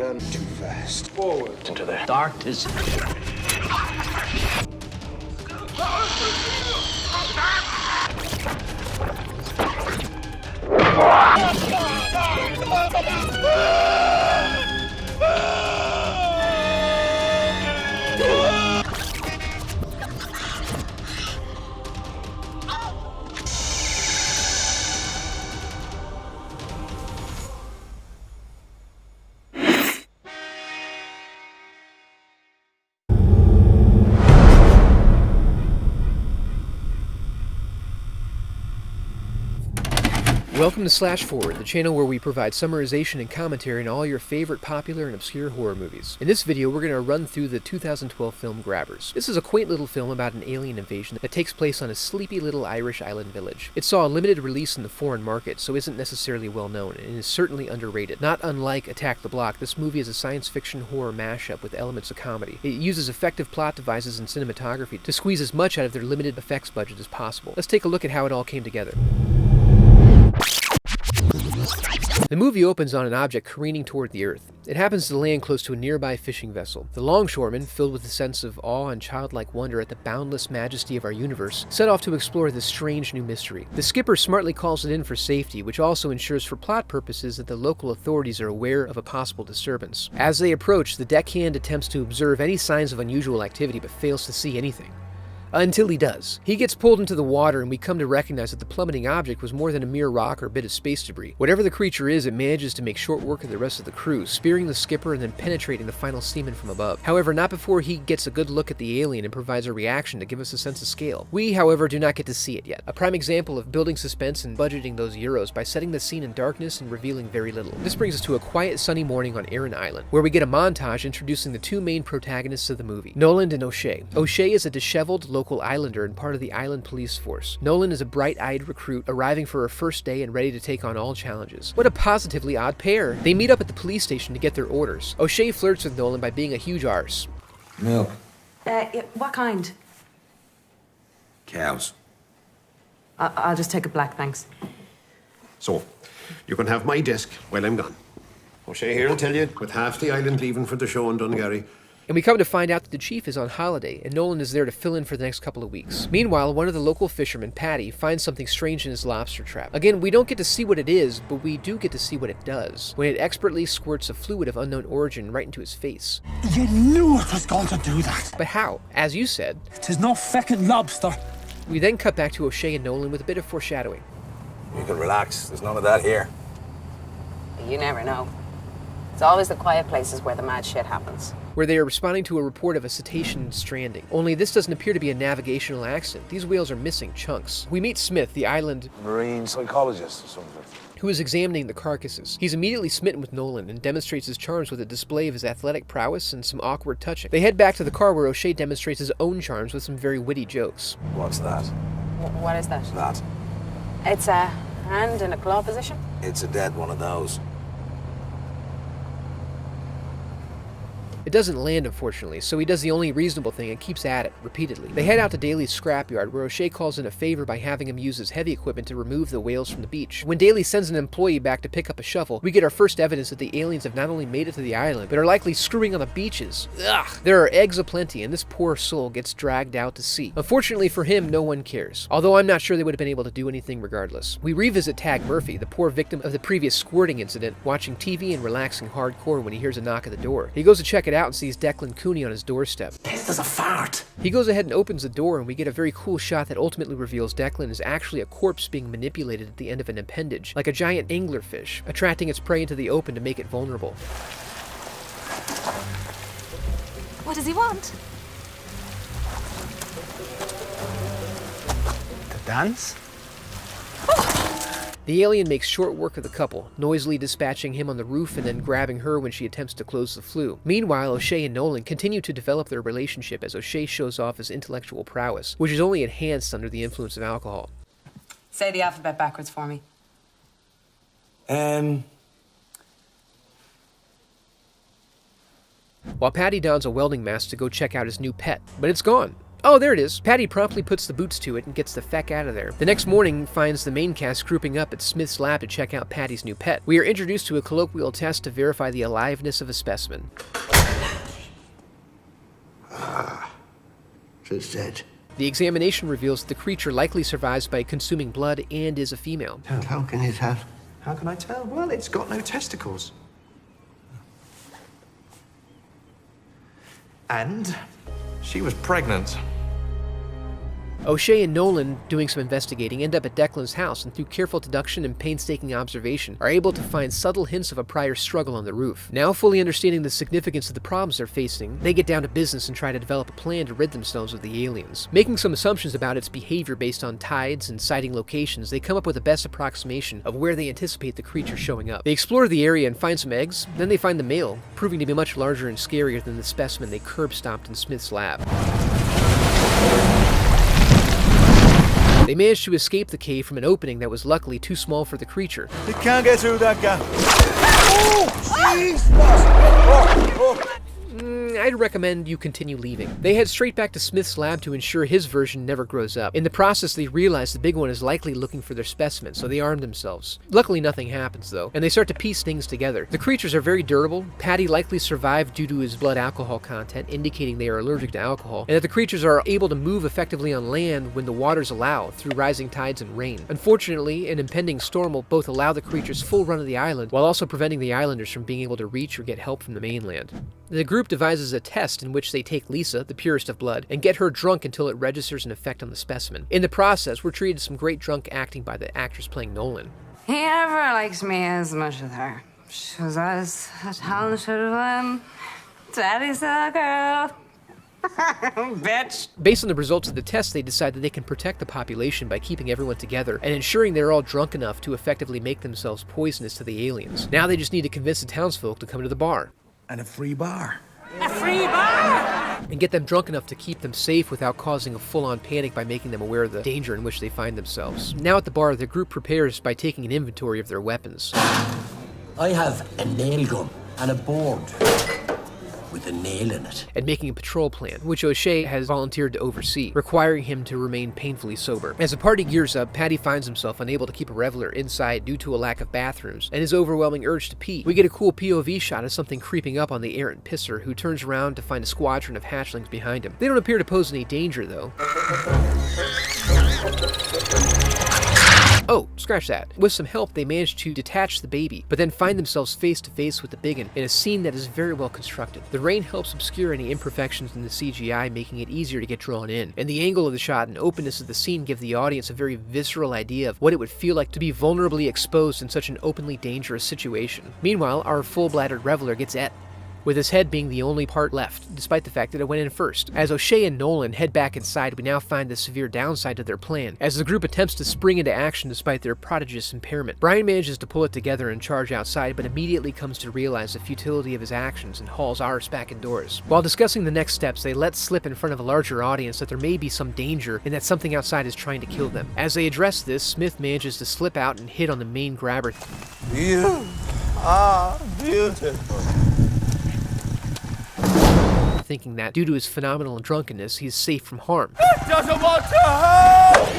and too fast. Forward. Into the darkness. Welcome to Slash Forward, the channel where we provide summarization and commentary on all your favorite popular and obscure horror movies. In this video, we're going to run through the 2012 film Grabbers. This is a quaint little film about an alien invasion that takes place on a sleepy little Irish island village. It saw a limited release in the foreign market, so isn't necessarily well known, and is certainly underrated. Not unlike Attack the Block, this movie is a science fiction horror mashup with elements of comedy. It uses effective plot devices and cinematography to squeeze as much out of their limited effects budget as possible. Let's take a look at how it all came together. The movie opens on an object careening toward the Earth. It happens to land close to a nearby fishing vessel. The longshoremen, filled with a sense of awe and childlike wonder at the boundless majesty of our universe, set off to explore this strange new mystery. The skipper smartly calls it in for safety, which also ensures for plot purposes that the local authorities are aware of a possible disturbance. As they approach, the deckhand attempts to observe any signs of unusual activity but fails to see anything. Until he does. He gets pulled into the water, and we come to recognize that the plummeting object was more than a mere rock or bit of space debris. Whatever the creature is, it manages to make short work of the rest of the crew, spearing the skipper and then penetrating the final seaman from above. However, not before he gets a good look at the alien and provides a reaction to give us a sense of scale. We, however, do not get to see it yet. A prime example of building suspense and budgeting those euros by setting the scene in darkness and revealing very little. This brings us to a quiet, sunny morning on Erin Island, where we get a montage introducing the two main protagonists of the movie, Nolan and O'Shea. O'Shea is a disheveled local islander and part of the island police force. Nolan is a bright-eyed recruit arriving for her first day and ready to take on all challenges. What a positively odd pair. They meet up at the police station to get their orders. O'Shea flirts with Nolan by being a huge arse. Milk. Yeah, what kind? Cows. I'll just take a black, thanks. So, you can have my desk while I'm gone. O'Shea here will tell you, with half the island leaving for the show in Dungarry. And we come to find out that the chief is on holiday, and Nolan is there to fill in for the next couple of weeks. Meanwhile, one of the local fishermen, Patty, finds something strange in his lobster trap. Again, we don't get to see what it is, but we do get to see what it does, when it expertly squirts a fluid of unknown origin right into his face. You knew it was going to do that. But how? As you said. 'Tis no feckin' lobster. We then cut back to O'Shea and Nolan with a bit of foreshadowing. You can relax. There's none of that here. You never know. It's always the quiet places where the mad shit happens. Where they are responding to a report of a cetacean stranding. Only this doesn't appear to be a navigational accident. These whales are missing chunks. We meet Smith, the island Marine psychologist or something. who is examining the carcasses. He's immediately smitten with Nolan and demonstrates his charms with a display of his athletic prowess and some awkward touching. They head back to the car where O'Shea demonstrates his own charms with some very witty jokes. What's that? What is that? That. It's a hand in a claw position? It's a dead one of those. It doesn't land, unfortunately, so he does the only reasonable thing and keeps at it, repeatedly. They head out to Daly's scrapyard, where O'Shea calls in a favor by having him use his heavy equipment to remove the whales from the beach. When Daly sends an employee back to pick up a shovel, we get our first evidence that the aliens have not only made it to the island, but are likely screwing on the beaches. Ugh! There are eggs aplenty, and this poor soul gets dragged out to sea. Unfortunately for him, no one cares. Although I'm not sure they would have been able to do anything regardless. We revisit Tag Murphy, the poor victim of the previous squirting incident, watching TV and relaxing hardcore when he hears a knock at the door. He goes to check it out and sees Declan Cooney on his doorstep. This is a fart. He goes ahead and opens the door, and we get a very cool shot that ultimately reveals Declan is actually a corpse being manipulated at the end of an appendage, like a giant anglerfish, attracting its prey into the open to make it vulnerable. What does he want? To dance? The alien makes short work of the couple, noisily dispatching him on the roof and then grabbing her when she attempts to close the flue. Meanwhile, O'Shea and Nolan continue to develop their relationship as O'Shea shows off his intellectual prowess, which is only enhanced under the influence of alcohol. Say the alphabet backwards for me. While Patty dons a welding mask to go check out his new pet, but it's gone. Oh, there it is. Patty promptly puts the boots to it and gets the feck out of there. The next morning finds the main cast grouping up at Smith's lab to check out Patty's new pet. We are introduced to a colloquial test to verify the aliveness of a specimen. She's dead. The examination reveals that the creature likely survives by consuming blood and is a female. How can you tell? How can I tell? Well, it's got no testicles. And she was pregnant. O'Shea and Nolan, doing some investigating, end up at Declan's house and through careful deduction and painstaking observation are able to find subtle hints of a prior struggle on the roof. Now fully understanding the significance of the problems they're facing, they get down to business and try to develop a plan to rid themselves of the aliens. Making some assumptions about its behavior based on tides and sighting locations, they come up with the best approximation of where they anticipate the creature showing up. They explore the area and find some eggs, then they find the male, proving to be much larger and scarier than the specimen they curb-stomped in Smith's lab. They managed to escape the cave from an opening that was luckily too small for the creature. You can't get through that gap. I'd recommend you continue leaving. They head straight back to Smith's lab to ensure his version never grows up. In the process, they realize the big one is likely looking for their specimen, so they arm themselves. Luckily, nothing happens, though, and they start to piece things together. The creatures are very durable. Patty likely survived due to his blood alcohol content, indicating they are allergic to alcohol, and that the creatures are able to move effectively on land when the waters allow, through rising tides and rain. Unfortunately, an impending storm will both allow the creatures full run of the island, while also preventing the islanders from being able to reach or get help from the mainland. The group devises a test in which they take Lisa, the purest of blood, and get her drunk until it registers an effect on the specimen. In the process, we're treated to some great drunk acting by the actress playing Nolan. He never likes me as much as her. She was always a talented one. Daddy's the girl. Bitch. Based on the results of the test, they decide that they can protect the population by keeping everyone together and ensuring they're all drunk enough to effectively make themselves poisonous to the aliens. Now they just need to convince the townsfolk to come to the bar. And a free bar. A free bar! And get them drunk enough to keep them safe without causing a full-on panic by making them aware of the danger in which they find themselves. Now at the bar, the group prepares by taking an inventory of their weapons. I have a nail gun and a board with a nail in it. And making a patrol plan, which O'Shea has volunteered to oversee, requiring him to remain painfully sober. As the party gears up, Patty finds himself unable to keep a reveler inside due to a lack of bathrooms, and his overwhelming urge to pee. We get a cool POV shot of something creeping up on the errant pisser, who turns around to find a squadron of hatchlings behind him. They don't appear to pose any danger, though. Oh, scratch that. With some help, they manage to detach the baby, but then find themselves face to face with the biggin in a scene that is very well constructed. The rain helps obscure any imperfections in the CGI, making it easier to get drawn in, and the angle of the shot and openness of the scene give the audience a very visceral idea of what it would feel like to be vulnerably exposed in such an openly dangerous situation. Meanwhile, our full-bladdered reveler gets et, with his head being the only part left, despite the fact that it went in first. As O'Shea and Nolan head back inside, we now find the severe downside to their plan, as the group attempts to spring into action despite their prodigious impairment. Brian manages to pull it together and charge outside, but immediately comes to realize the futility of his actions and hauls ours back indoors. While discussing the next steps, they let slip in front of a larger audience that there may be some danger and that something outside is trying to kill them. As they address this, Smith manages to slip out and hit on the main grabber. You are beautiful. Thinking that, due to his phenomenal drunkenness, he is safe from harm. Doesn't want to hurt.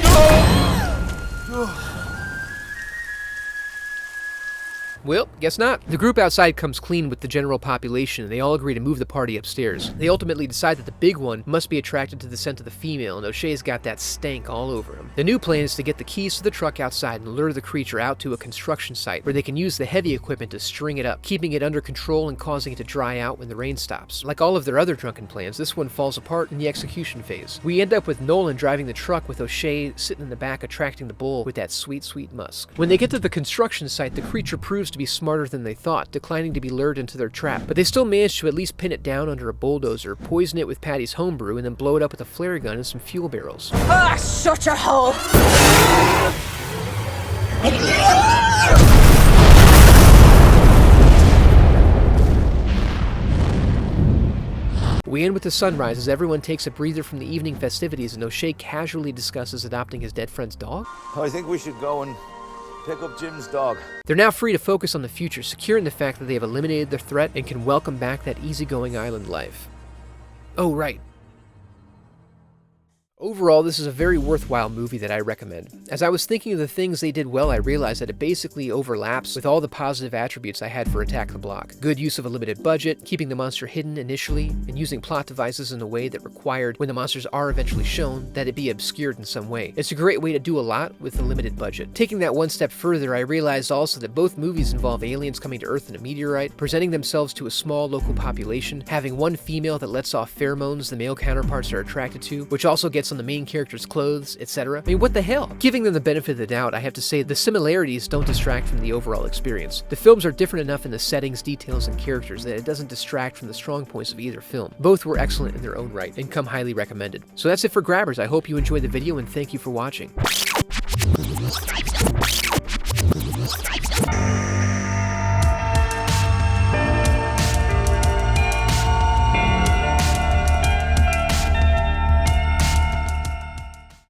Well, guess not. The group outside comes clean with the general population, and they all agree to move the party upstairs. They ultimately decide that the big one must be attracted to the scent of the female, and O'Shea's got that stank all over him. The new plan is to get the keys to the truck outside and lure the creature out to a construction site, where they can use the heavy equipment to string it up, keeping it under control and causing it to dry out when the rain stops. Like all of their other drunken plans, this one falls apart in the execution phase. We end up with Nolan driving the truck with O'Shea sitting in the back attracting the bull with that sweet, sweet musk. When they get to the construction site, the creature proves to be smarter than they thought, declining to be lured into their trap. But they still manage to at least pin it down under a bulldozer, poison it with Patty's homebrew, and then blow it up with a flare gun and some fuel barrels. Ah, shut your hole! We end with the sunrise as everyone takes a breather from the evening festivities and O'Shea casually discusses adopting his dead friend's dog. I think we should go and pick up Jim's dog. They're now free to focus on the future, secure in the fact that they have eliminated their threat and can welcome back that easygoing island life. Oh, right. Overall, this is a very worthwhile movie that I recommend. As I was thinking of the things they did well, I realized that it basically overlaps with all the positive attributes I had for Attack the Block. Good use of a limited budget, keeping the monster hidden initially, and using plot devices in a way that required, when the monsters are eventually shown, that it be obscured in some way. It's a great way to do a lot with a limited budget. Taking that one step further, I realized also that both movies involve aliens coming to Earth in a meteorite, presenting themselves to a small local population, having one female that lets off pheromones the male counterparts are attracted to, which also gets on the main character's clothes, etc. I mean, what the hell? Giving them the benefit of the doubt, I have to say the similarities don't distract from the overall experience. The films are different enough in the settings, details, and characters that it doesn't distract from the strong points of either film. Both were excellent in their own right, and come highly recommended. So that's it for Grabbers. I hope you enjoyed the video, and thank you for watching.